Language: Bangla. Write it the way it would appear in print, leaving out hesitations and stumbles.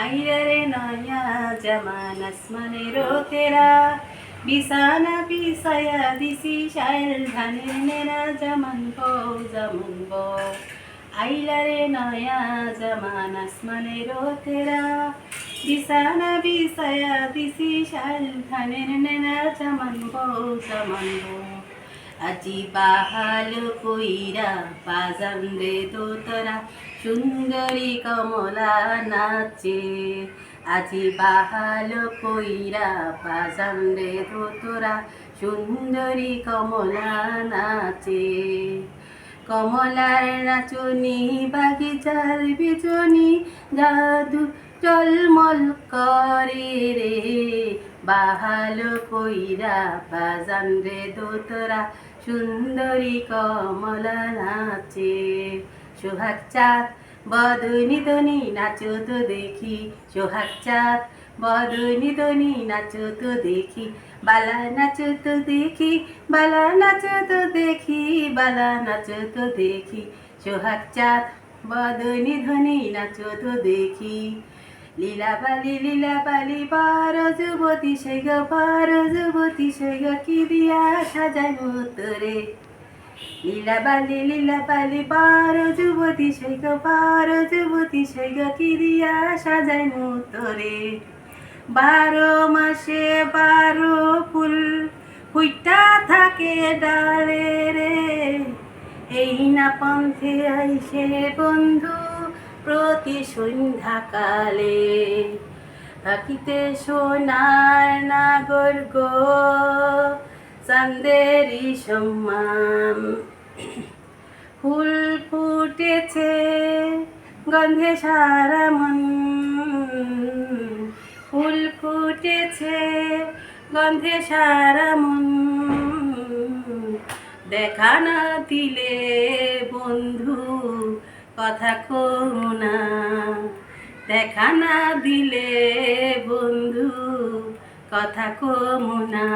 आइला रे नया जमाना स्मनेरो तेरा बिसाना बिसाया दिसी शायल धाने नेरा जमन बो आइला रे नया जमाना स्मनेरो तेरा बिसाना बिसाया दिसी शायल धाने नेरा जमन बो আজি বাহাল কইরা বাজান রে দোতরা সুন্দরী কমলা নাচে আজি বাহাল কইরা বাজান রে দোতরা সুন্দরী কমলা নাচে কমলার নাচনি বাগিচার বিচনি জাদু জলমল করে রে বাহাল কইরা বাজান রে দোতরা সুন্দরী কমলা নাচে সোহাগ চাঁদ বদনি দনি নাচো তো দেখি সোহাগ চাঁদ বদনি দনি নাচো তো দেখি বালা নাচো তো দেখি বালা নাচো তো দেখি বালা নাচো তো দেখি সোহাগ চাঁদ বদনি ধনি নাচো তো দেখি লীলাবালি বারো যুবতী সেই গো বারো যুবতী সেই গো কি দিয়া সাজাই তোরে লীলাবালি বারো যুবতী সেই গো বারো যুবতী সেই গো কি দিয়া সাজাই তোরে 12 মাসে 12 ফুল ফুইটা থাকে ডালে রে এই না পন্থে আইসে বন্ধু প্রতি সন্ধ্যাকালে থাকিতে সোনার নাগর গো চাঁদেরি সম্মান ফুল ফুটেছে গন্ধে সারা মন ফুল ফুটেছে গন্ধে সারা মন দেখা না দিলে বন্ধু কথা কও না দেখা না দিলে বন্ধু কথা কও না।